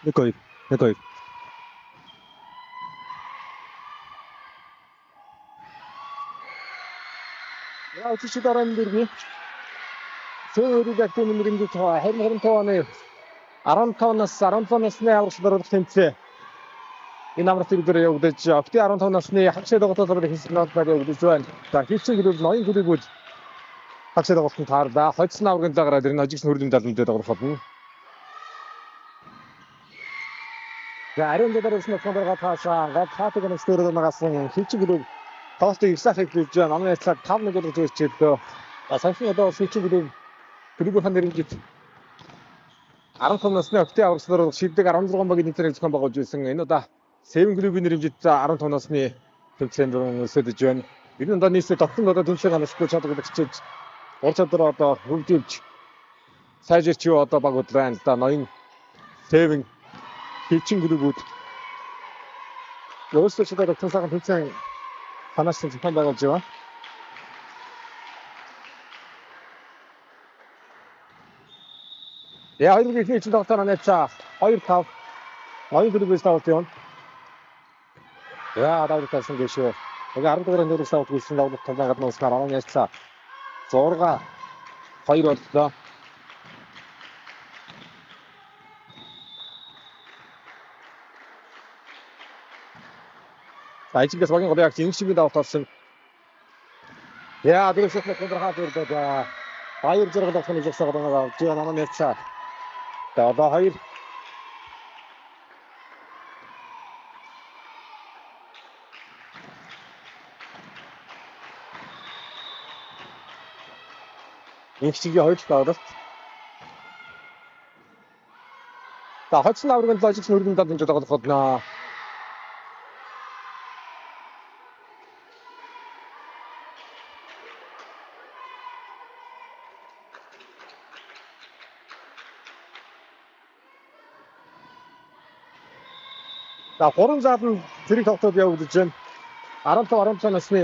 Нэг хоёр. Яа чи дараа энэ дэрний. Сүүрийг актив нэмэрлэж байгаа. Харин тооны 15-наас 17 насны аврагчдад тэмцээ. Энэ амралт дээр явагдаж, октябрь 15 насны хагшаа тоглолтоор хийсэн нотаар явагдаж байна. За хийцэн гэрүүл ноён гэрүүл хагшаа тоглолтод таарлаа. Хоцсон аврагын лагаараа дэрний ажигч нүрлийн далмд тоглох болно. За ариун дэдэрс нөхөөр гатаашаа гатхатыг нэстэрээр нагасан хийцэн гэрүүл тоглолтыг ихсахыг хийж байгаа. Намын яцлаг 5-1 гэж үзчихлээ. Санхин одоо хийцэн гэрүүл Тэрүүхэн нэрнжид 15 насны октябрь аврагчдаар шилдэг 16 багийн тэмцээний зохион байгуулж байсан. Энэ удаа Seven Group-ийн нэрнжид 15 насны тэмцээнд өсөж байна. Энэ удаа нийслэл тогтсон одоо тэмцээн ганцлахгүй чадварыг хичээж ур чадвар одоо хөгжүүлж сайжирч юу одоо баг удлаа. За ноён Seven Kitchen Group-үүд өөрсдөө ч одоо тогтсон сайхан тэмцээн ханаас зохион байгуулж байна. Я хоёр гэх чинь тогтоно нэцаа 2-5 ноён гэрүүс тавуулт юм. Я одоо тасан гээшөө. Тэгээ 10 дугаар нэрээс тавуулт хийсэн тоглолт талаад нууснаар оноо яцлаа. 6-2 боллоо. Ажигаас багийн гол яг энэ шиг давалт болсон. Я дөрөвсөд контрхат өрдөө. Хоёр зэрэг давхны жигсаа гоноо авч оноо яцлаа. За одоо хоёр Инчигийн хоёр тоглолт. За хоцсон аврагын логик нүрийн далд энэ тоглох болно. За 3 заалн зэрэг тоглолтод явагдаж байна. 15 насны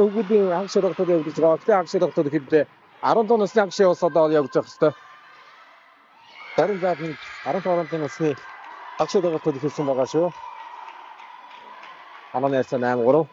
хөгүүдийн хагшаа тоглолтод явагдаж байгаа. Октябрь хагшаа тоглолтод ихэвчлэн 17 насны хагшаа ус одоо явж байгаа хэвээр. Зарим заалн 15 насны хагшаа тоглолтод ихсэн байгаа шүү. Анаа яасан 8-3.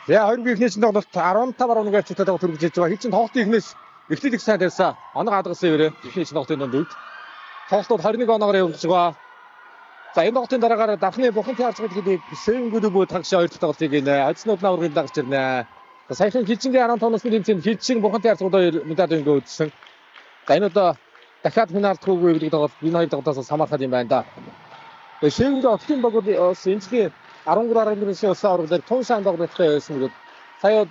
За 2-1 эхнээс нь тоглолт 15-11 хацтай тоглолт үргэлжлэж байгаа. Хит чин тоглолтын эхнээс эхлэл их сайн байсан. Оног хадгалсан юм. Эхнээс тоглолтын дунд тоглолтууд 21 оноогоор явуулж байгаа. За энэ тоглолтын дараагаар давхны бухан таарч гэдэг Сэвэнгүдүбөө тагшаа 2 дахь тоглолтыг энэ айцнууд наврыг дагаж ирнэ. За саяхан хилчингийн 15 насны тэмцээнд хилчин бухан таарч 2 медаль өгөөдсөн. За энэ одоо дахиад финалд хөөгүй гэдэг тоглолт энэ 2 тоглолтоос хамаарах юм байна да. Сэвэнгүд октын богод энэчлийн 13-19 улсын аврагаар тун сайн тоглолттой байсан гэдэг. Сая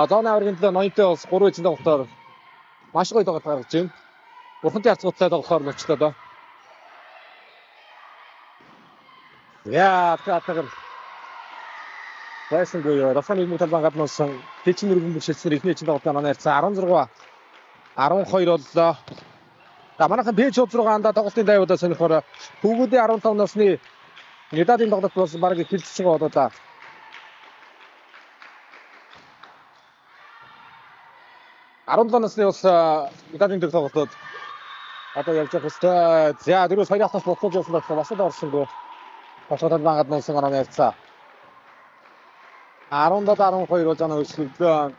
зоны аврагын төлөө 80-тай улс 3-1 тоглолтоор маш гоё тоглолт гаргаж байна. Бурхантай харцгуудлаа тоглохоор болчихлоо доо. Яа, таатагэр. Байсан гоё. Рафаны муу талбай гаднаас хилчин өргөн бишэлсээр эхний чинь тоглолтоо манай ярьсан 16 12 боллоо. За манайхан пэйж 6-анда тоглолтын дайвуудаа сонирхоор хүүгүүдийн 15 насны медалийн тоглолт болсон баг хилчж байгаа болоо да. Арон насны бас медалийн тоглолтод одоо явж байгаа хэвээр. За дөрөв сая хатас бодлож явсан байх бас л орсонгүй. Босоод багад нуусан гараа ярьцаа. 17-12 болж байгаа өсөлтөө.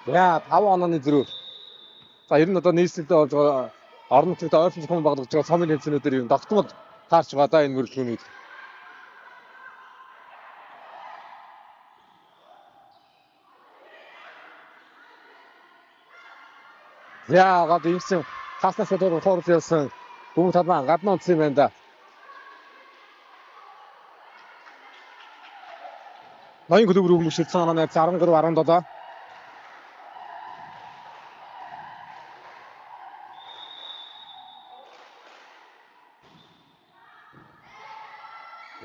За 5 онооны зөрүү. За ер нь одоо нийслэлдээ болж байгаа орон нутгад ойрхон зохион байгуулж байгаа цомын тэмцээнүүдээр юм тогтмол таарч байгаа да энэ мөрөлдгөөнийг. За гад ийсэн хаснаас өөр хоорол явсан бүгд талбай гадна унтсан юм байна да. Ноён клуб рүү мөшөлсөн оноо 13-17.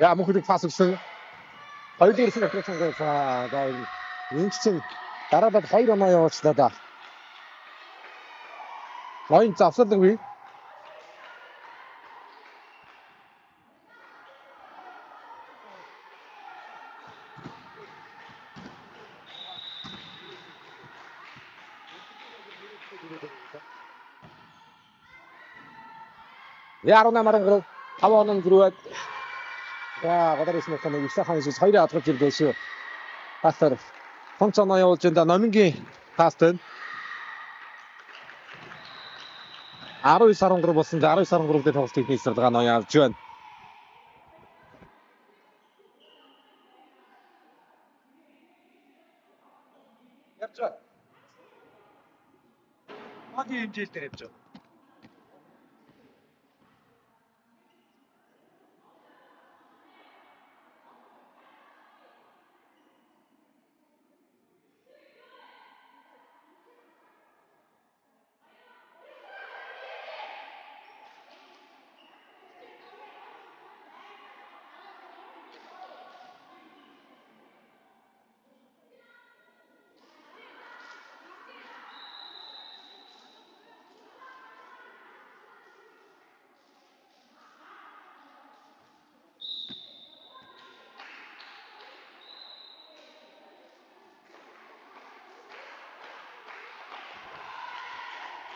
Ja, мөхөд пас өгсөн. Хоёулын ирсэн операцийн за энэ чинь дараадад 2 оноо явуулчлаа да. Ноён завсалгүй. Яруу намаран гэрээ 5 оноо гэрээд за гадарс нэг их сайхан хийж 2 хадгалж ирлээ шүү. Пастор функцоноо явуулж энэ номингийн пастор 19-13 болсон. 19-13 дээр тоглолтыг хийсэн байгаа ноён авч байна. Явж байна. Хогийн хэмжээл дээр явж байна.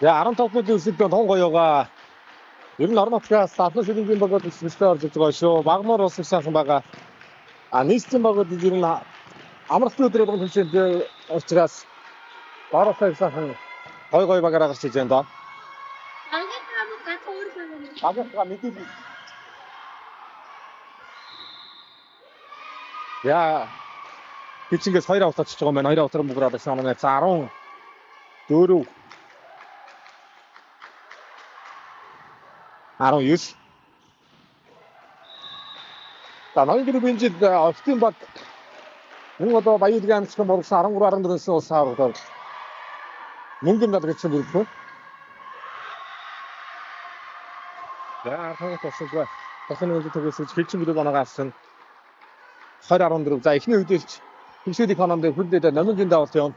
За 15-ны өсөлтөнд тун гоёгаа. Ер нь орон нутгаас Албан шүлгийн богод өсөлтөд орж байгаа шүү. Багмаар улс сайхан байгаа. Нийслэлийн богод ер нь амралтын өдрөө болох хэмжээнд учраас баруусаа сайхан гой багаараа гарч иж байна даа. Агаараа мэдээ. Яа. Хичингээс 2 аваад очиж байгаа юм байна. 2 аваад мөгрөөд байсан юм. 14 19. За ноён клубын жил офтын баг энэ одоо Баялгийн амжилттай мөрөгсөн 13-14-өөс улсын аврагаар мөнгөн над гэсэн бүрдээ. За хагас тасалбай. Тасны үйлдэл төгөөсөж хилчин клуб оноогоо авсан. 20-14. За эхний үедэлч хэмшүүдийн хоноонд хүлдээд номингийн давалт явна.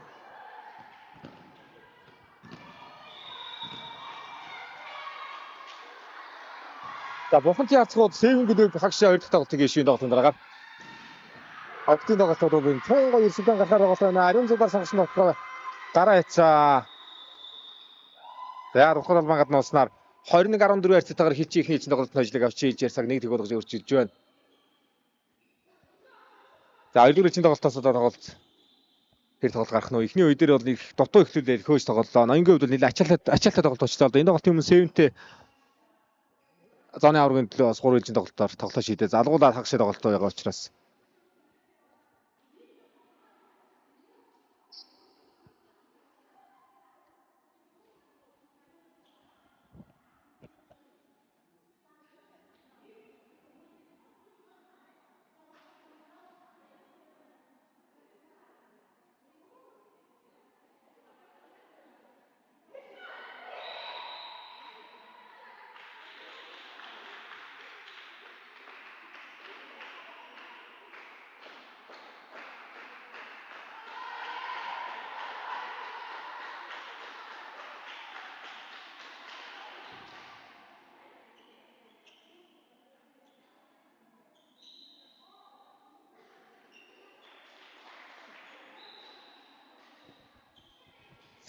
За Бурхантай харцгууд Сэвэнгүдүб хагшаа 2 дахь тоглолтыг шийдэн тоглолтын дараагаар октын тоглолтуудын тун гоё ирсэлтэн гарахаар байгаа байна. Ариун зугаар сонгосон болохоор гараа хийцаа. За рухрал магад нууснаар 21-14 харьцаатаагаар хилчийн ихний эзэн тоглолтын ажлыг авч хийж ярьсаг нэг тэг болгож өрчилж байна. За 2-р эцсийн тоглолтоос одоо тоглолт тэр тоглолт гарах нь. Эхний үе дээр бол их дутуу эхлүүлээд хөөж тоглолоо. Ноёнгийн хувьд бол нэлээд ачаалттай тоглолт болчихлоо. Одоо энэ тоглолтын өмнө Севентэй зооны аваргын төлөө бас 3 жилийн тоглолтоор тоглолт шийдээ. Залгуулаад хагас тоглолт байгаа учраас.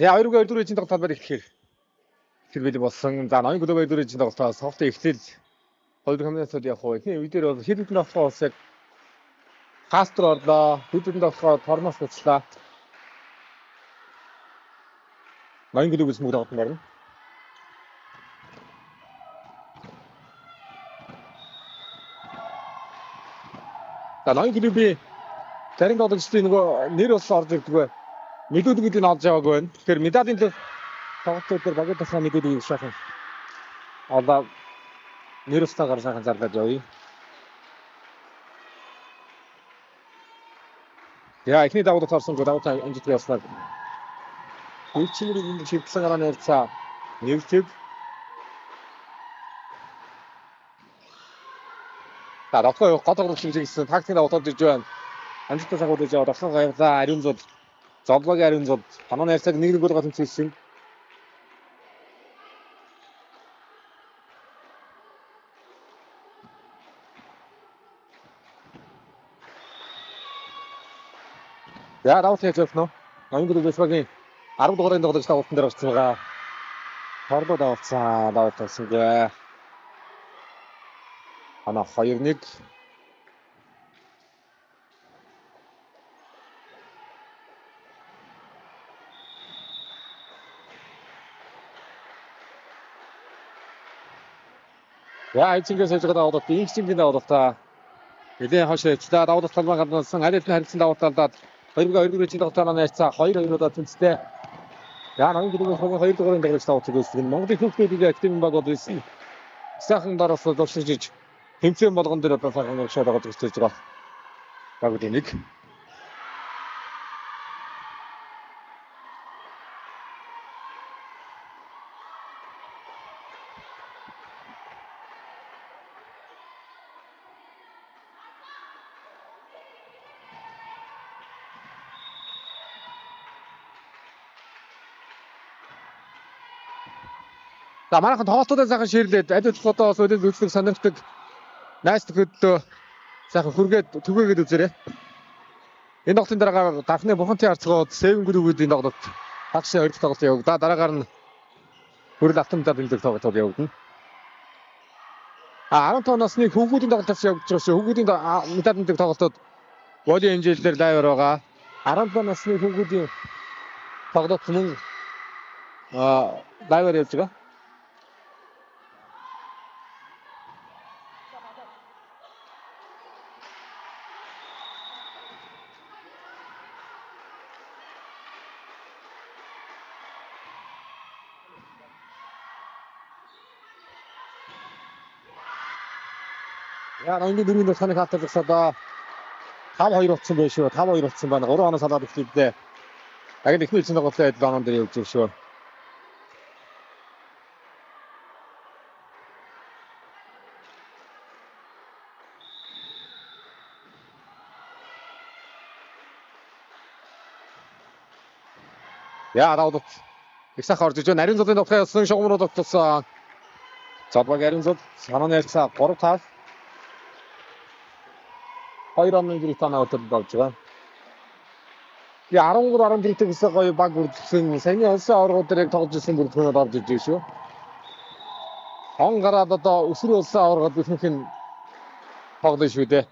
За 2-р эцсийн тоглолт талбайд эхлэхээр бэлэн болсон. За ноён клуб 2-р эцсийн тоглолтоос тоглолтын эхлэл 2 комбинацууд явах уу. Эхний үе дээр бол хэд хэдэн тоглолт бас яг Кастро орлоо. Хэд хэдэн тоглолт Тормос буцлаа. Ноён клуб гэсэн тоглолт байна. За ноён клубын зарим тоглогчдын нөгөө нэр бас орж ирдэг бай. Мэдүүлэг нь олж яваагүй байна. Тэгэхээр медалийн тоглолтууд дээр багт тасаа мэдүүлгийг шахах. Одоо нэр устгаар сайхан зарлаад явъя. Яа эхний давуу таарсан давуу таа амжилт явуулсан. Үлчмэрийн чивсэн гараа нэрцаа нэгтгэв. За давхар готор шинжсэн тактикийн давуу таар диж байна. Амжилттай сагуулж яваад ахсан гайвлаа ариун зул зодлогийн ариун зул панон ярьцаг нэг гол тэмцээсэн. За давуу таар явуулсан уу? Ноён клуб Бэсбагийн 10 дугаарын тоглогч тавтан дээр орсон байгаа. Торлоо давуулсан гээ. Ана 2-1. За эцэгээс хийж байгаа давуулт инхчингийн давуултаа нэлээд хошоо ичдаа давуулт талбай гаднасан аль хэдийн харилцан давуултаад 2-2 эцэг тоглолтоо найцаа 2-2-оо тэнцтэй. За ноён клубын 2 дугаарын тоглогч давуулт үүсгэн Монголын хөлтүүдийн актив баг бол байсан. Сайхан дараас дуршиж тэмцээн болгон дээр одоо сайхан урагшаад байгаа гэж байгаа. Багуудын нэг. За манайхан тоглолтуудаа сайхан ширлээд аль болох одоо солид үзлэг сонирхдаг найс төгөдлөө сайхан хүргээд түгээгээд үзээрэй. Энэ тоглолтын дараа дархны бухантай харцгоод Seven Group-ийн тоглолт хагшаа 2 дахь тоглолт явагдаа. Дараагаар нь хүрэл автоматар бэлдэх тоглолт явагдана. 15 насны хүүхдүүдийн тоглолтоос явагдаж байгаа шүү. Хүүхдүүдийн медаль бэлдэх тоглолтод воли хэмжээлээр лайвар байгаа. 15 насны хүүхдүүдийн тоглолт мөн лайвар явж байгаа. Яа ноён дөрвийн саныг хатгалсаа 5-2 болсон байх шүү. 5-2 болсон байна. 3 хоног салаад эхлэвдээ. Яг л ихний эцсийн тоглолтын адил онон дээр явж шүү. Яа давд их сайхан орж иж байна. Ариун зулын тоглолт явсан шугамрууд тогтсон. Зодбаг ариун зул санааны ярьцаа 3-5 2 онны гэрээ танаа өтөд болж байгаа. Я 13-14 гэсэн гоё баг үрдсэн. Саяны олсон аваргууд дээр яг тоглож ирсэн бүрдгэнээр орж иж шүү. Хон гараад одоо өсвөр улсын аваргууд ихэнх нь тоглоно шүү дээ.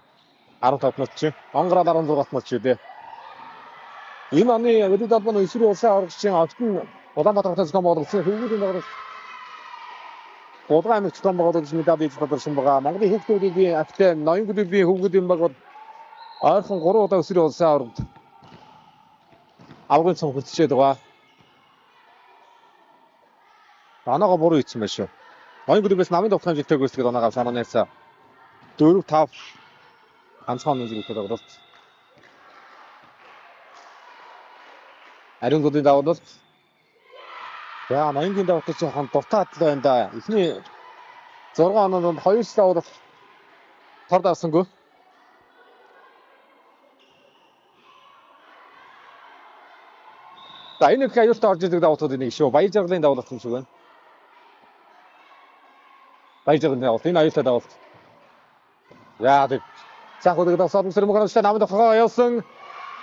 15 матч. Онгороод 16 матч үү. Энэ оны Велид албаны эсрэг улсын аврагчийн октон Улаанбаатар хотын зохион байгуулсан хөвгүүдийн байгууллага Улаан аймагт зохион байгуулсан медаль эзэлж болсон байгаа. Монголын хүүхдүүдийн актив ноён клубын хөвгүүдийн баг ойрхон 3 удаа эсрэг улсын аврагт аврагын цом хүртчихэд байгаа. Оноогоо буруу хийсэн байх шүү. Ноён клубээс намын тоглох хэмжээтэй гүйцэтгэж оноогоо санаанаас 4-5 ганцхан үзүүлэлт тоглолт. Ариун гудын давуулт. Яа, ноёнгийн давуулт жоохон дуртаад л байна да. Эхний 6 оноонд 2 давуулт тор давсангүй. За энэ их аюултай орж ирдэг давуултууд нэг шүү. Баяр жаргалын давуулт юм шиг байна. Баяр жаргалын давуулт. Энэ аюултай давуулт. Яа, тэг. Цаахуудыг давсаад үсэр мөхөөрөстэй намын тохоо явсан.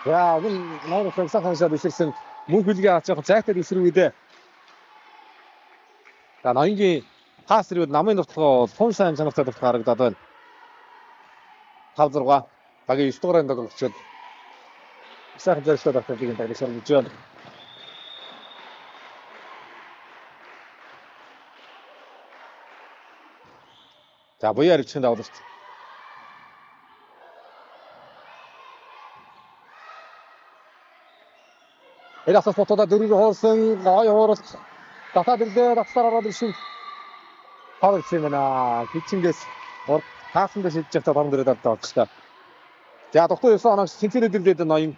Яа, энэ нойр фэнсаа ханшаад иширсэн мөн хүлгээ авч явах зайтай эсрэг үедээ. За ноёнгийн пас рүү намын тохоо тун сайн чанартай тохоо харагдаад байна. 5-6 багийн 9 дугаар ангид очоод сайхан зорилттой багтааг энэ тагнаас орж байна. За буяа хэрэгжих давуулт. Энэ асас фотода дөрөв хоосон гой хооролт татаад ирлээ дагсаар ороод ирсэн. Хооролт юм байна. Кичингээс таасан дээр шидэж явах том дөрөв давтаа болчихлоо. За доктор 9 оногч тэнцэнэ дэрлээд ноён.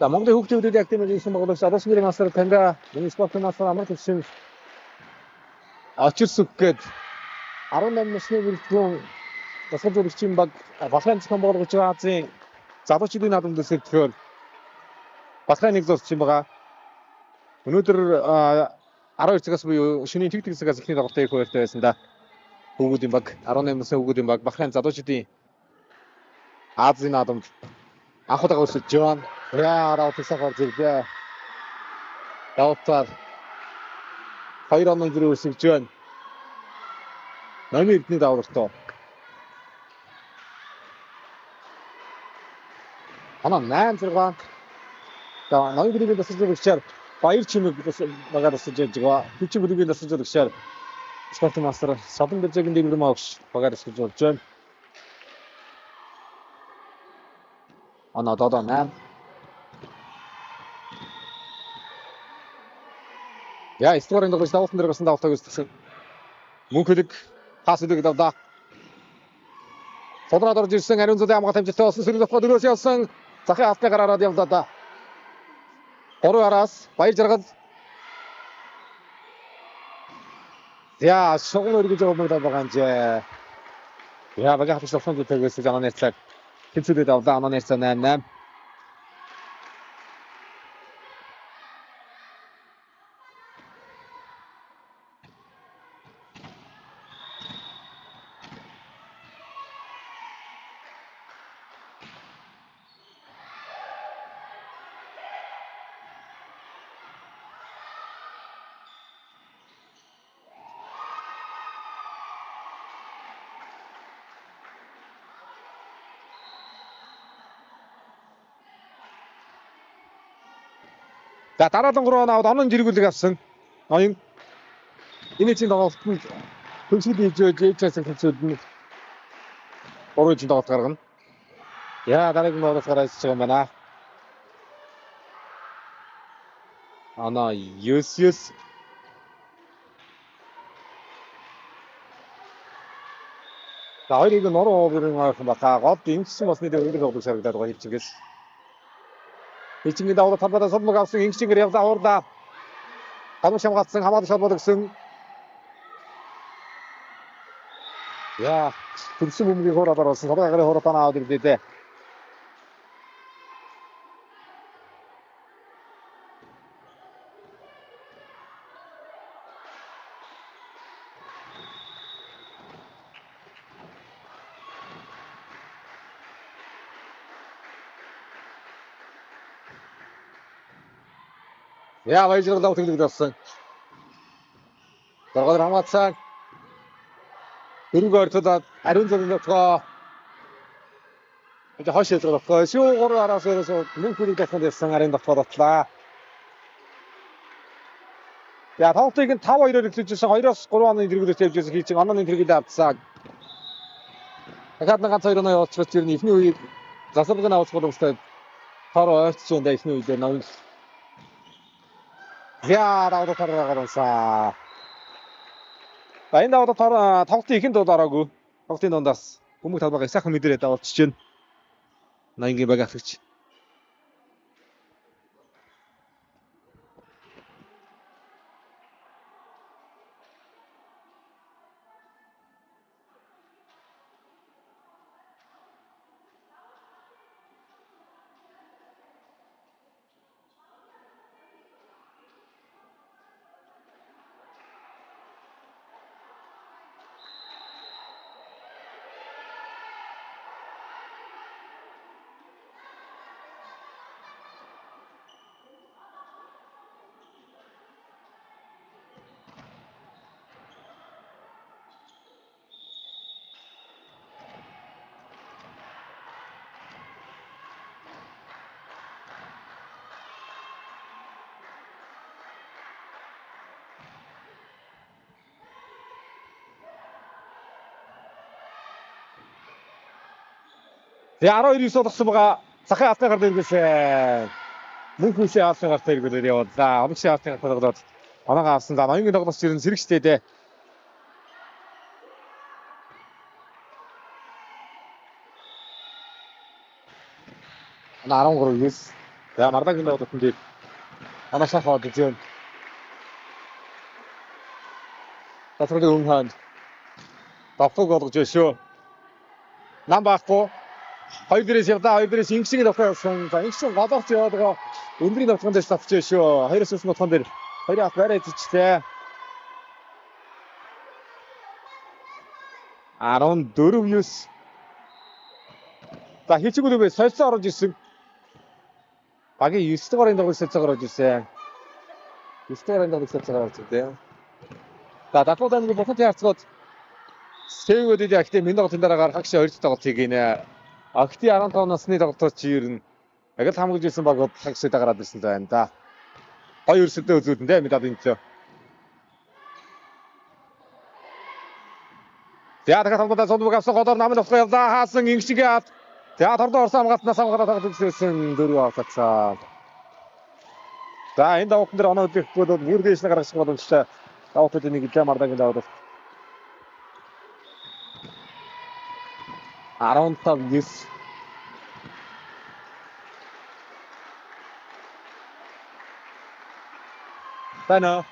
За Монголын хүүхдүүдийн актив хийсэн байгуулагч Адас мэрийн масар таньда миний спортын масар амар төвшин очирсүг гээд 18 насны бүрэлдэхүүн засаг зөвлөгчийн баг Бахрайн зохион байгуулагч Азийн залуучдын наадамд төсөлтөөр Бахрайн нэг зорч юм байгаа. Өнөөдөр 12 цагаас буюу шөнийн тэг цагаас эхний тоглолтын их хууртай байсан да. Хүүгүүдийн баг 18 насны хүүгүүдийн баг Бахрайн залуучдын Азийн наадамд анх удаа өсөж Жон яа раутсахаар зэрэг давтар 2 оноо зэрэг өсөж Жон Номер эдний давуултаа. Ана 8-6. За ноён клубын дасгал зөвлөгчээр баяр чимэг багаар өсөж яж байгаа. Хүчин клубын дасгал зөвлөгчээр спортын мастер Садан Бэржэгийн дэглэм авч багаар өсөж болж байна. Ана додоо 8. Яа, историйн тоглож давуултан дээр гасан давуултаа үзсэн. Мөнхөлөг пас өгдөг давда. Содроод орж ирсэн ариун зүйн хамгаалалт амжилттай болсон сэрэг давхад дөрөөс явсан. Захын алтны гараараад явлаа да. 3 араас баяр жаргал. Яа, шогн өргөж байгаа юм жаа. Яа, багийн хатагч болсон зүйлээс анаа нэрцэг. Тэнцвэрээ давлаа анаа нэрцэг 8-8. За дараагийн 3 оноо онон зэрэгүүлэг авсан. Ноён энэ чинь тоглолтод төлөвлөж ээжээс хэлцүүд нь 3 жин тоглолт гаргана. Яа дараагийн тоглолт гараад ирж байгаа юм байна. Ана юс. За хоёрыг нь орон уурын ойрхон бата гол ингэсэн бас нэг өөр тоглож харагдаад байгаа хэлчингээс. Хичингийн давуу талбайдаа сулмаг авсан ингэчингээр явлаа уурлаа. Хамгаалж хамгаалсан хамгаалж холбоод өгсөн. Яа, төрсөн бөмбөгийг хуураад оруулсан. Тоглоогын хуураад аваад ирлээ. Яа, баяжрал давтагдсан. Дөргөр хамгаалсан. Дөрвөөр тулаад ариун зургийн нутгаа хойш хэлгэх. Шүүгөр араас ерөөсөө мөн хүрээд дахин ирсэн арын дотор бодлаа. За тоглолтыг нь 5-2-оор эхлүүлжсэн 2-оос 3 оны дэргүүлж явжсэн хийчих онооны тэргийг авцсан. Дахиад нэг ганц 2 оноо явуулчихвал тэр нь эхний үеийг засваргын авах боломжтой тоор ойртсон дэ эхний үедээ ном. За даваад тараагаранса. Энэ даваад тоглолтын ихэнд бол ороогүй. Тоглолтын дундаас хүмүүх талбайгаа сайхан мэдэрээд давуулчих чинь. 80-ийн баг авчиж. Тэгээ 12-9 болгосон байгаа. Сахын алтны гар дээрээс мөн хүсээ алтны гар дээргээр явууллаа. Оногшийн алтны гар тоглоод оноогоо авсан. За ноёнгийн тоглолт чинь сэрэгчтэй дээ. Ана 13-9. За мардагийн тоглолт дээр оноошоо хаад үзэн. Тасрын өмнө давхаг болгож өшөө. Нам байхгүй. 2-дээрээс явдаа 2-дээрээс ингэсийг давхсан. За ингэсэн голоорч яваад байгаа. Өндрийн давхган дээр тавч өшөө. 2-оос өс нутган дээр 2 ах барай зичтэй. 14-9. За хийчихгүй бэ солилцоо орж ирсэн. Багийн 9 дугаарыг тоглох солилцоогоор орж ирсэн. 9 дугаарыг тоглох солилцоогоор орж ирсэн. За дадлууд амиг бохот яарцгоод Сэвгүүд ихтэй минь тоглолтын дараагаар хагш 2 тоглолтыг гинэ. Акти 15 насны тоглолтоор чи ер нь яг л хамгаалж ирсэн баг хагштай гараад ирсэн л байна да. Хоёр өрсөлдөө үзүүлэн дээ мэдээд энэ ч. За дахиад хамгаалаад сондбог авсан голоор намын авах явлаа хаасан ингэшгээ ав. За тордоо орсон хамгаалтнаас хамгаалаад тоглож ирсэн 4 авцаа. За энэ давхтан дээр оноо өдөхгүй бол бүр дээш нь гаргах боломжтой. Давхтад нэг гэлээ мардагийн давхад. 15-9. Тана.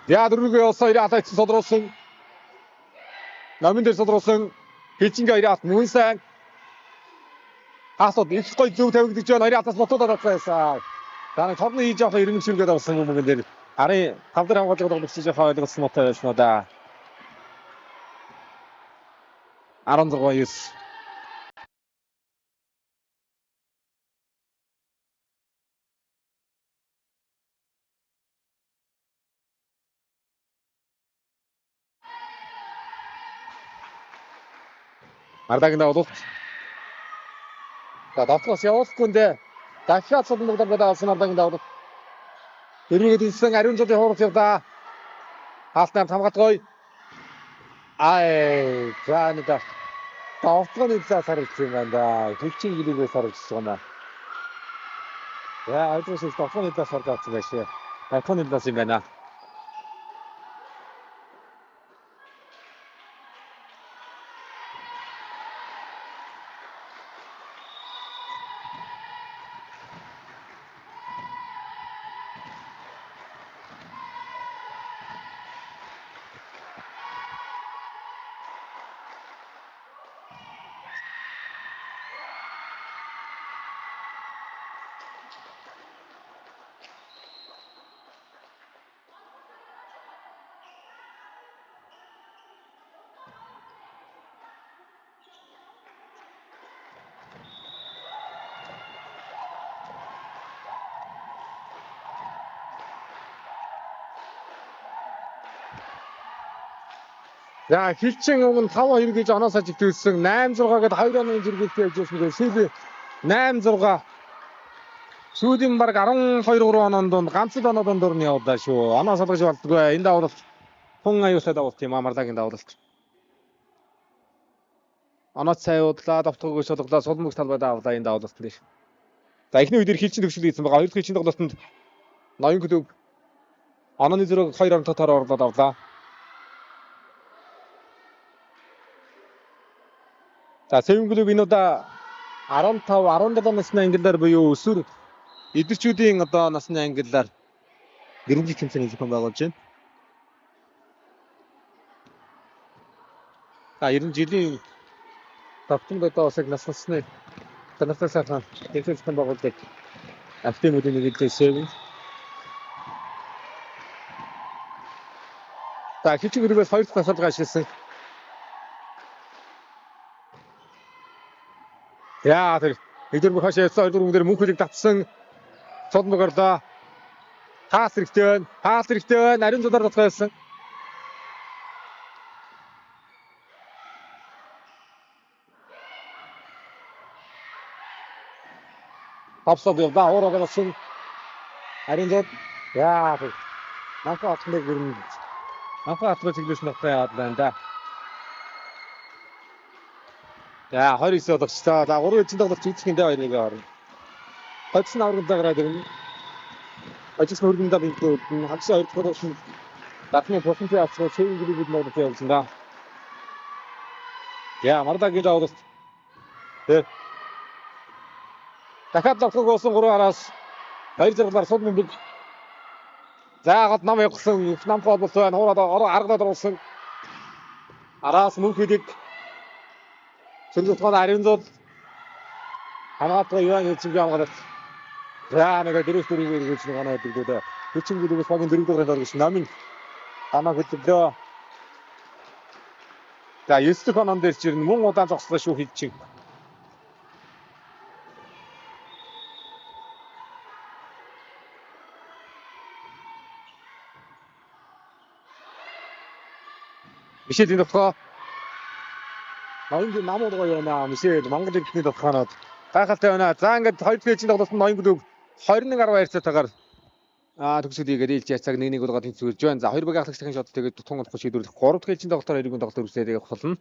За дөрвөөгөө олсоо ирэхтэй содруулсан. Намын дээр содруулсан хичингээ ирэхт мөн сайн. Хасууд их гой зөв тавигдаж байна. Ирэхтас ботуудад авсан. За нэг торны хийж явах ирмэгшүүлгээд авсан юм бүгэн дээр. Арын тав дээр хамгаалж байгаа гэж хаа ойлгосон мотой байна да. 16-9. Мардагийн давуулт. За давтгаас явуулахгүй нэ. Дахиад содон дугаар авсан мардагийн давуулт. Дөрвөд инсэн ариун зодын хуурц явдаа. Хаалтнаар хамгаалгой. Ай, заанада. Давтганы цаас харагдсан юм байна да. Хүчин гэлээс харагдсан байна. Яа, айдас давтганы цаас харагдсан байшээ. Давтганы цаас юм байна. За хилчин өмнө 5-2 гэж оноосоо жигдүүлсэн 8-6 гээд 2 оны зэрэгтэй явж байсан. Сүүлийн 8-6 сүүлийн баг 12-3 оноонд донд ганц л оноо дондор нь явдаа шүү. Оноо салгаж болдгоо. Энэ давуулт хүн аюултай давуулт юм Марлагийн давуулт. Оноо цай удлаа, давтгыг шулглаа, сулмөг талбай давлаа энэ давуулт дээр. За эхний үеэр хилчин төвшил хийсэн байгаа. Хоёр дахь хилчин тоглолтод ноён клуб онооны зэрэг 2 онцгойгоор орлоод авлаа. За Сэвэн клуб энэ удаа 15, 17 насны ангиллаар буюу өсвөр эдгэрчүүдийн одоо насны ангиллаар гэрэмжих тэмцээний зохион байгуулж байна. За 90 жилийн давтамд одоо бас яг насны танахтай сайхан тэмцээн зохион байгуулдаг автомобилийн нэг л Сэвэн. За хилчин клубээс 2 дахь тасалгаа ашигласан. Яа тэр эдгээр бүхаш яцсан 2 4 дээр мөнхөлийг татсан цодмогорлоо. Пас хэрэгтэй байна. Ариун зулаар татгайсан. Тапсад яваа хоорогоос ариун зул. Яа тэр нафа атмыг гэрнэ. Нафа атмыг чиглүүлсэн нөхцөл яагаад байна да. За 29 болчихлоо. За 3 эцэг тоглолт хийх юм даа 2-1 орно. Хоцсон аврагдаа гараад ирнэ. Ажил хөргөндөө бинтүүд хагас 2 тоглолт шин датны процентын авцгаа Сэвэн клубуд ногдож явсан да. Яа Марлагийн давуулт. Тэ. Дахиад давхаг болсон 3-араас 2 зэрэглаар сулмөг. Заагаад нам явуулсан нам гол байна. Хоороо аргадаад оруулсан. Араас мөнхөлийг Сөргөтгөн ариун зул хамаатай юуны эцэг амгараад за нэг дөрөв дөрөв гэж нэг анаа дэгдээ. Хилчин клубээс багийн 4 дугаар орж ирсэн намын хамаа хөтлөө. За 9 дахь онон дээр ч ирнэ мөн удаан зогслоо шүү хилчин. Мишель энэ тохоо ноён намуудгаа яана Мишель Монгол иргэний тоххоноод гайхалтай байна. За ингээд 2 дахь хилчин тоглолтод ноён клуб 21-12 цаатаагаар төгсгөл хийгээд ээлж яцаг 1-1 болгоод тэнцвэрж байна. За 2 багийн ахлагч дахин шот тэгээд тун ондох шийдвэрлэх 3 дахь хилчин тоглолтоор 2-1 тоглолт үргэлжлээд явах болно.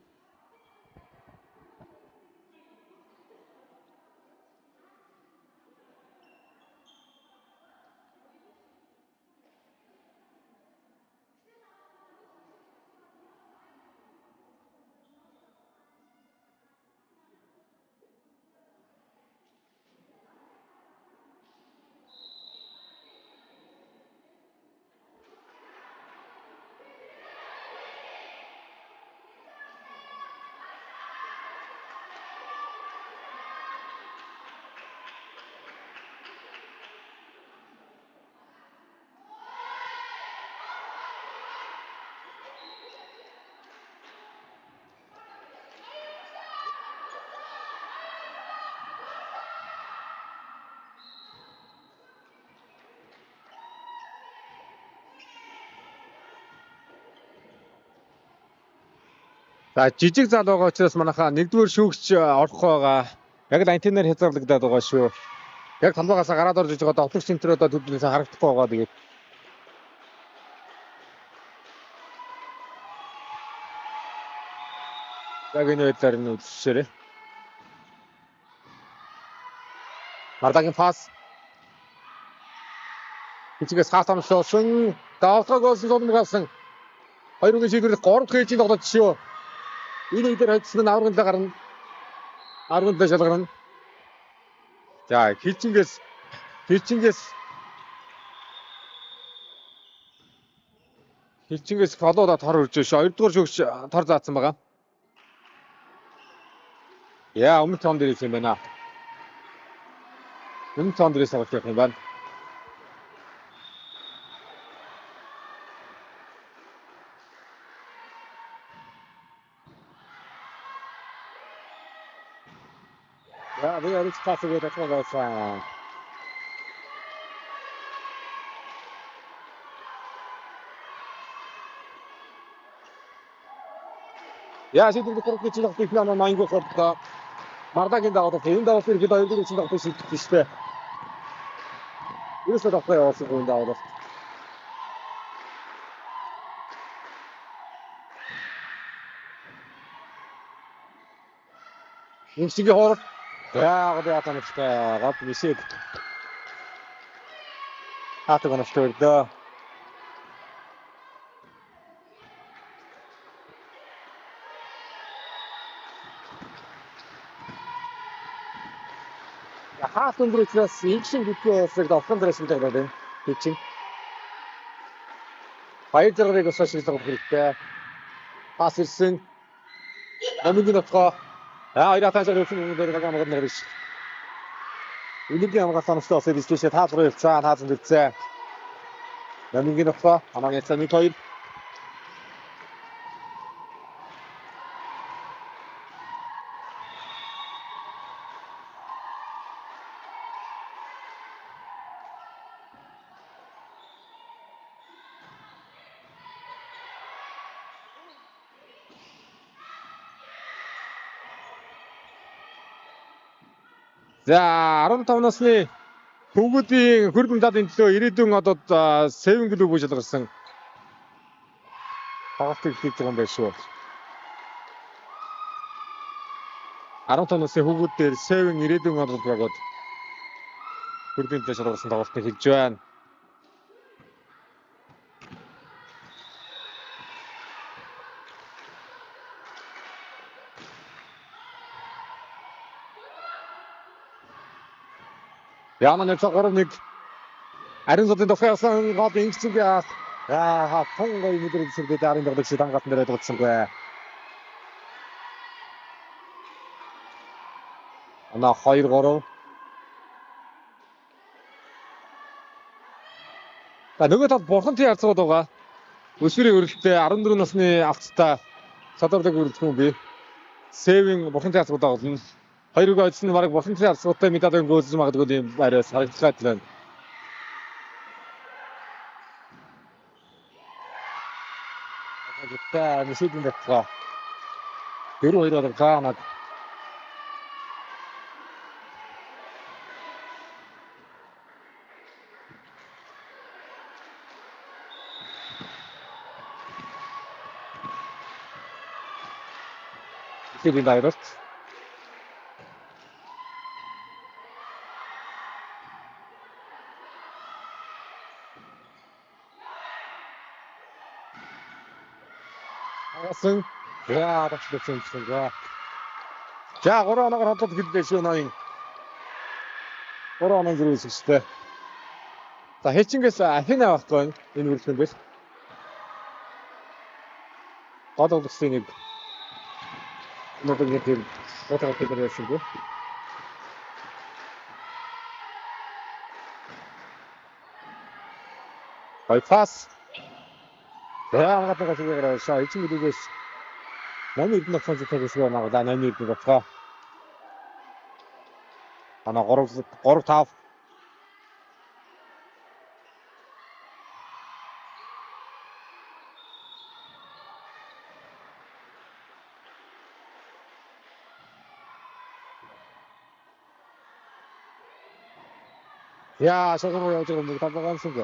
За жижиг зал байгаа учраас манайхаа 1-р шүүгч орох байгаа. Яг л антеннаар хязгаарлагдаад байгаа шүү. Яг талбайгаас гараад орж иж байгаа довтлогч центр одоо төдөлөөс харагдахгүй байгаа тэгээд. Яг энэ байдлаар нь үзчихээрэй. Марлагийн пас. Хичгээс хаатамшуулсан. Давтгаг олсон сулмгасан. 2-1 шийдвэрлэх 3 дахь хилчин тоглолт шүү. Энэ үеэр хоцсон нь аврагдлаа гарна. Аврагдлаа шалгарна. За хилчингээс фолоодоо тор үрж шүү. 2 дугаар шүүгч тор заасан байгаа. Яа өмнө тоон дээр ирсэн юм байна. Өмнө тоон дээрээс авах юм байна. Ja, wir haben jetzt Kasse wieder drauf. Ja, şimdi bu kuruk için de plan aynı korktu. Mardakin dağda, Kıyın dağda bir gıda öldüğü için de işte. Birisi de kaya olsun Kıyın dağda. İnşigi hor. Ya, o da atan işte. Rap bir şey. Hatta konuşturdu. Haatın duruşması için gitti. Sıkıntı altın duruşunu da için. Hayırdır da şaşırtıp gitti. Asırsın. Onun gün atqa. Ya, ayrı atan çalışın onu da kaçamadım ne iş. Ülke ama sanıştı olsa biz keşke tatlı yapsa, tatlı bitse. Onun gün atqa. Ama geçen bir koyup. За 15 насны хүүгүүдийн хөргөн талын төлөө ирээдүйн одоо Seven клуб гэж гарсан тоглолтыг хийж байгаа юм байна шүү. 15 насны хүүгүүд дээр Seven ирээдүйн одоо байгаад хөргөн талын шалгарсан тоглолтыг хийж байна. Яна нэг цагаар нэг ариун зодын тохиолсон гол ингэдэг яа. Тонгой мэдрэг зэрэг дарын дагдаг шиг хангалтан дээр байдагсангүй. Ана 2-3. За нөгөө талд бурхантай харцгаад байгаа. Өсвөрийн өрөлтөд 14 насны авцтай садардаг өрөлтгөн би. Seven бурхантай харцгаад байгаа. Хоёрыг оцсон нь баг бурхантай харцгуудтай медаль өнгөөсөн магадгүй юм араас харагдчихад байна. Та нэшидэн датгаа. Тэр хоёроо гаанаад Тэний дайралт. Асан яа дагчсан юм байна. За 3 оноор хотод хэллээ шүү ноён. 3 оноо зүрхээс өстэй. За хэчингээс Афина байхгүй энэ үргэлжлэн бэл. Гол улсын нэг нэг тийм фотографи дээр яшгүй. Байпас. Яагаад байгаа шиг яраа шаа эцэг үлээс намын эдэн авсан зүйлээс байгаа надаа намын эдэн авцгаа. Ана 3-5. Яа, шагнуу явж байгаа юм табагаан шиг.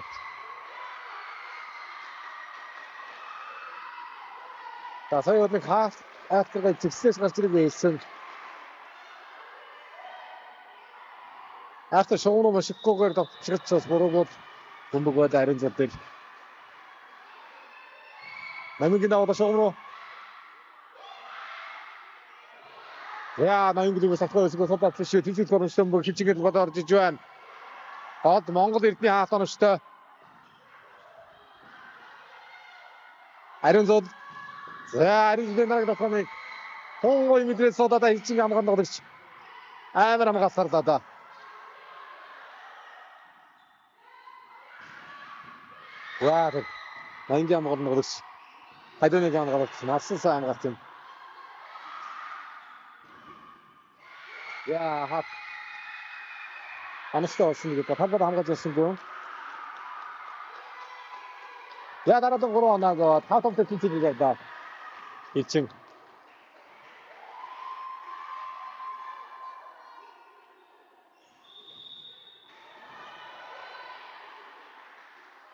За сая өдөр хаас ахтарга зэгсээс гарч ирэх байсан. Ахтар шогноо машиггүйгээр давчирчаас буруугууд бөмбөгөөд ариун зодыг. Намгийн даваа шогноо. Яа, намгийн дүүс ахтаргаас содад шүү тийчл горомшсон бүр хичээгээд бодоор орж иж байна. Гол Монгол эрдний хаалт оноштой. Ариун зод. За ариун зодын дагахны хонгой мэдрээс содад хичээн амгаан даглагч. Амар амгаасарлаа да. Ваа. Мангийн амгаан даглагч. Хайданы амгаан даглагч. Насан сайн амгаалт юм. Яа, хат. Анастай болсон гэдэг талбар хамгаалж ирсэнгүй. Я дараагийн 3 оноо тавтамтай тийчээд байгаа. Ичин.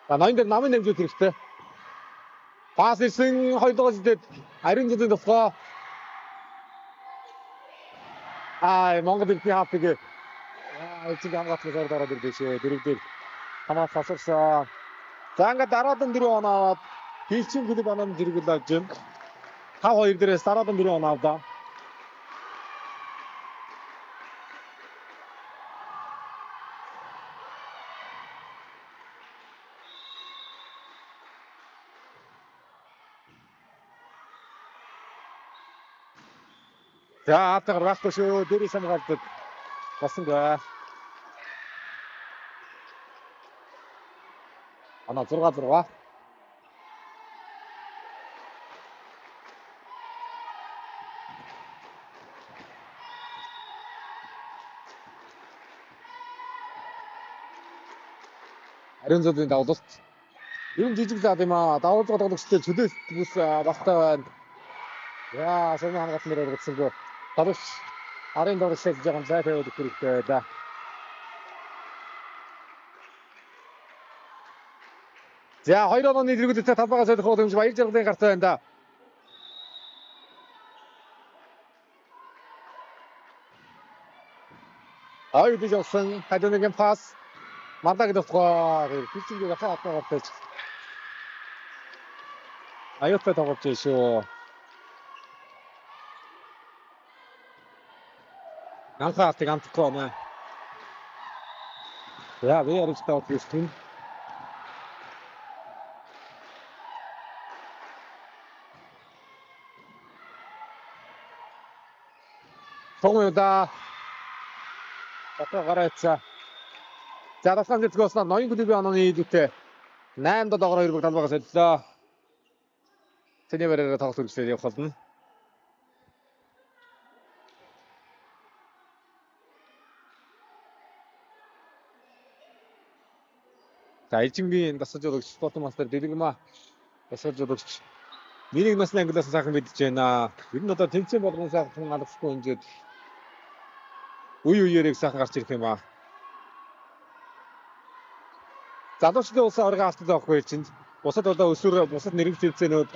За ноён дээр намын нэмжүүлэх хэрэгтэй. Пас ирсэн 2 дугаар жилдээ ариун зүгийн тусгай. Монгол элчний хавтыг эцэг хамгаалалтын зурд ороод ирдээшээ. Дөрөвдөр хамгаалалт тасарсан. За ингээд дараадан 4 оноо аваад Хилчин клуб оноонд зэрэглэж байна. 5-2 дээрээс дараадан 4 оноо авлаа. За атгаар байхгүй шүү. Дээрээс хамгаалдаг. Басангаа. Оноо 6-6. Ариун зүгийн давлалт. Ер нь жижиг заад юм аа. Давуу тоглогчтой чөлөөс бүс бастай байна. Яа, сони хангалтын дээр өгсөнгөө. Тавш арын дор шилж байгаа зай тавиад хэрэгтэй да. За 2 онооны зэрэгүүлэлтээ талбайгаа солих хэмжээ баяр жаргалын гартай байна да. Ой дижсэн хадонгийн пас. Мандаг дэвтгаа хилчингээ хатаа гартаж. Аюуттай тоглож шүү. Ганцаалтыг амтхгүй байна. Ja, wer ist da Christine? Томьёо Бата гараацаа. За дасгал зэцгөөснө ноён клубын онооны идүүтэй 8-7-2 баг талбайгаа солилоо. Тэний бараараа тоглолт үргэлжлүүлээд явах болно. За эжингийн дасгал жуулагч спорт мастер Дэлгэмаа дасгал жуулагч миний насны ангилаас сайхан мэдж байна. Ер нь одоо тэмцээн болгон сайхан алгахгүй ингээд үе үеэрээ сайхан гарч ирэх юм аа. Залуучдын улсын оргон автод авахгүй чинь бусад одоо өсвөр бусад нэрвч тэмцээнүүд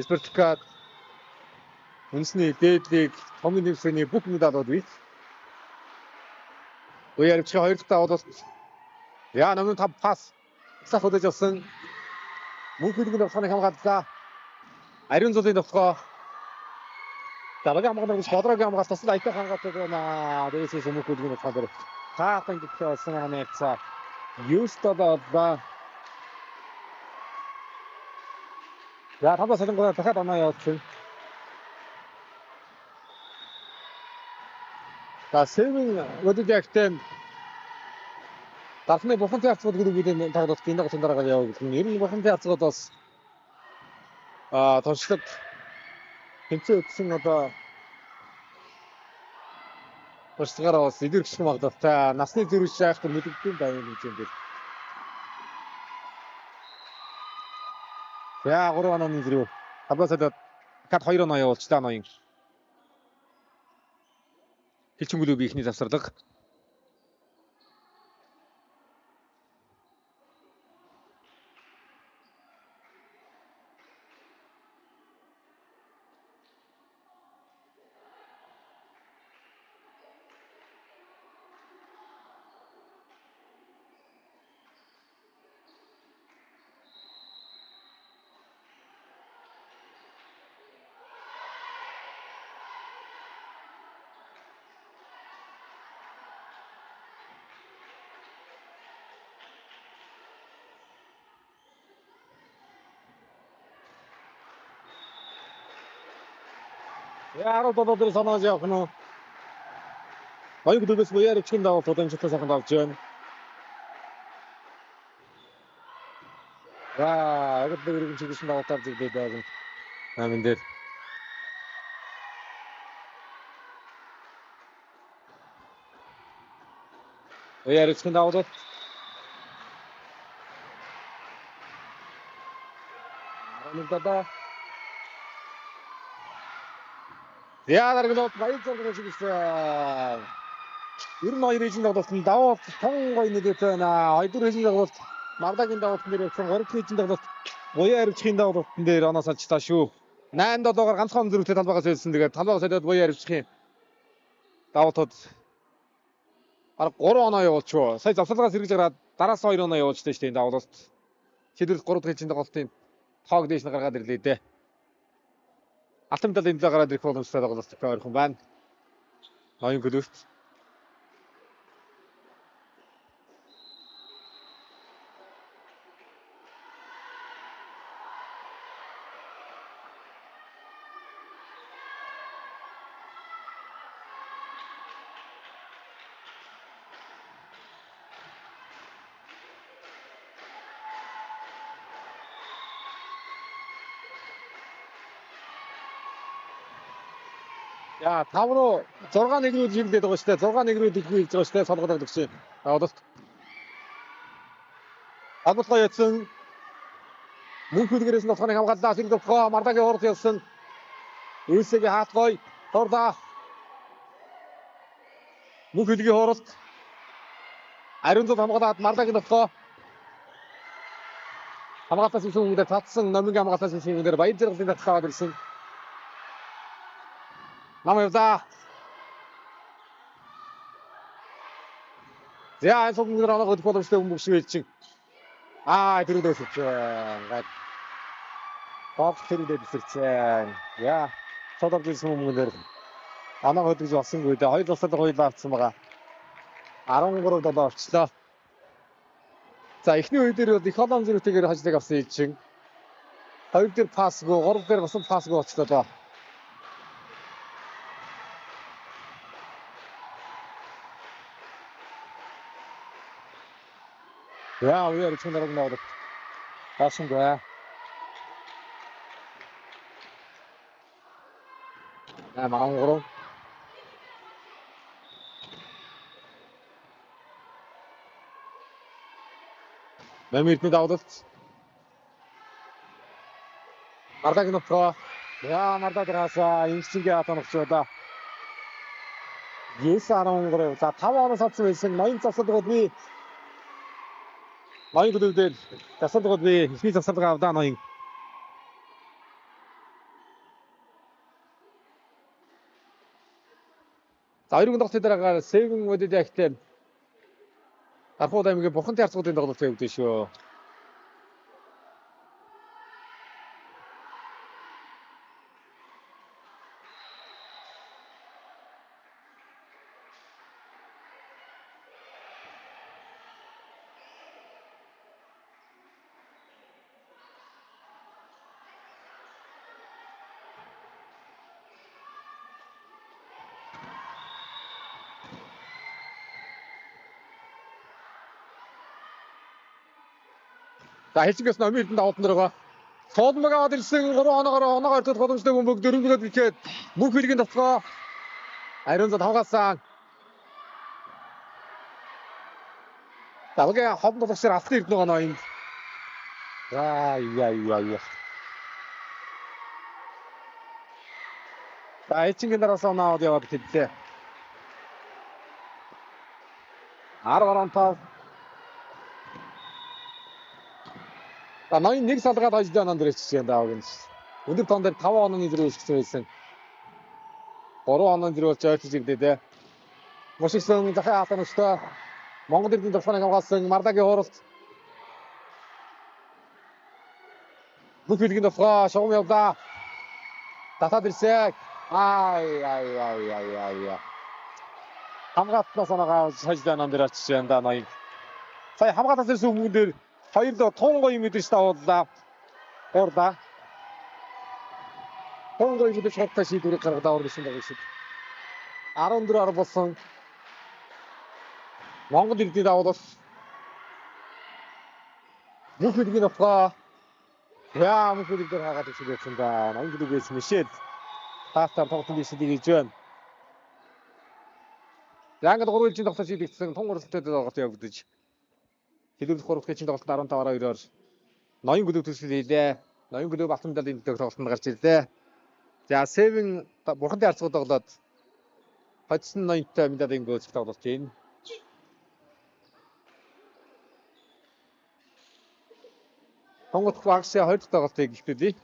спортикад үндэсний дээдлийг томны нэрвчний бүх медалууд бий. Уяарч 2 дахь давуулт яа номын 5 пас сах удаж авсан мөн хөлгийн давханы хамгааллаа. Ариун зүлийн давхгаа дараагийн хамгаалалт бодрогийн хамгаалалт тасал аятай хамгаалдаг байна. Дээрээс мөн хөлгийн давхгаар таахын дэвтэ болсон анааца юустада ба я таваа салангууд дахиад оноо явуулсан. За сэвэн өдөдөгтэн Дархны бухан театрууд гэдэг тоглолт энэ гол дараагаар явуулсан. Ер нь бухан театрууд бас туршлага тэмцээн өгсөн одоо туршлагаараа бас илэрхийлэх магадaltaй насны зэрэг шахах мэдэгдэв байна гэж юм бэл. За 3 онооны зэрэг талбайсаад кат 2 оноо явуулчлаа ноён. Хилчин клубын ихний завсарлага. Яаруу додор санааж явах нь. Ноён клубээс буяар ичгэн даваа боломжтой сайхан давж байна. Агад дөрвөн чиглэсэн даваатаар зэгдээд байгаа. Намын дээр. Буяар ичгэн даваад Аранудада яагаад баяр зориг чиглэсэн. Ер нь хоёр ижин тоглолт нь даваа том гоё нэгтэй байна. Хоёр дөрөв ижин тоглолт Мардагийн даваалтан дээр явсан 3 кг даваалт буян харивчгийн даваалтан дээр оноос алчлаа шүү. 8-7-оор ганцхан зөрүүтэй талбайгаас хэлсэн. Тэгээд талбайгаас хэлээд буян харивчгийн даваалтууд 3 оноо явуулчихв. Сая завсарлагаас эргэж гараад дараас 2 оноо явуулчихсан шүү дээ энэ даваалт. Шийдвэрлэх 3 кг даваалтын тоог дээш нь гаргаад ирлээ дээ. Алтан медалийн төлөө гараад ирэх боломжтой тоглолт ойрхон байна. Ноён гөлөвт. За 5 руу 6-1 рүү жиглээд байгаа шүү дээ. 6-1 рүү дэггүй хийж байгаа шүү дээ. Солгоод өгсөн. Одолт. Адуулга яцсан. Мөнх үлгэрээс нь болохыг хамгааллаа. Сэрэг тохоо Мардагийн урд явсан. Үйлсэгийн хаалтгой торда. Мөнх үлгийн хооронд ариун зов хамгаалаад Мардагийн тохоо хамгаалтаас ирсэн хүмүүдээр татсан. Номингийн хамгаалтаас ирсэн хүмүүдээр баяр зэрэглэлийн татхаад ирсэн. Нам явдаа. За энэ бүгд оноо хөдөлгөх боломжтой хүмүүс шиг чинь. Тэр үдээс ч ингээд топ хэрэг дэвсэрчээ. Яа, цодор гэсэн хүмүүдээр оноо хөдөлж болсонгүй дээ. Хоёр тусалдаг хоёул авцсан байгаа. 13-7 орчлоо. За эхний үе дээр их олон зэрэгтэйгээр хажлыг авсан чинь. Хоёр дээр пасгүй, гурав дээр бас пасгүй болчлоо доо. Яа, үеэр чинь нараг наад. Тасангаа. Марангуруу. Мэмэртний давлалт. Мардагийн нөхрөө. Яа, Мардаа дээрээс инженерийн атанагч удаа. 9-13. За 5 оноос авсан байсан. Ноён засалгууд би ноён гөлөвдөр засалгууд би ихний засалгаа авдаа ноён. За 2 гол дараагаар Seven Model Active Архууд аймгийн Бурхантай харцгуудын тоглолт явагдсан шүү. За хэлцгээс номерын даваалтан дээр байгаа. Тоолмог аваад ирсэн 3 оноогоор ортод боломжтой бөмбөг дөрөнгөлөд ирэхэд мөнх үлгийн тасгаа ариун зад хамгаалсан. Далгийн ховд боловсрол алтан эрдэнэ гоноо энэ. Яа. За эцгийн дараасаа оноо аваад яваад хэллээ. 10-15. За 81 салгаад хожид оноо дээр ичсэн даа гэнэ. Өндөр тон дээр 5 онооны зэрэг өсгсөн байсан. 3 онооны зэрэг болж ойртож ирлээ дээ. Мушигсэн захаа хатанагчтай Монгол Эрдэнэ тасгааныг хамгаалсан Мардагийн хооронд бүх үлгийн тасгаа шугам явлаа. Татаад ирсэн. Хамгаалтнаас оноогоо хожид оноо дээр очиж даа ноён. Сая хамгаалтаас ирсэн хүмүүс дээр хоёр тунгой мэдээж тавууллаа. Орда. Тунгой мэдээж хатаа шийдвэрийг гаргаад авсан байгаа шиг. 14 болсон. Монгол Эрдэнэ давуулт. Бүх үлгийн тасгаа. Яа, мөнх үлгээр хаагаад ирсэн да. Ангилгээс Мишель таастар тоглолтын дэшилийг хийж байна. Янгад 3 жилийн тоглолт шийдэгдсэн тун уралдаад тоглолт явагдаж. Хэлүүлэх 3 дахь тоглолтод 15-2-оор ноён гөлөв төсөл хийлээ. Ноён гөлөв алтан медалийн тоглолтод гарч ирлээ. За Seven Бурхантай харцгууд тоглоод хоцсон ноёнтой медалийн гол тоглолт юм. Сонгогдох багсын 2 дахь тоглолтыг эхлүүлье.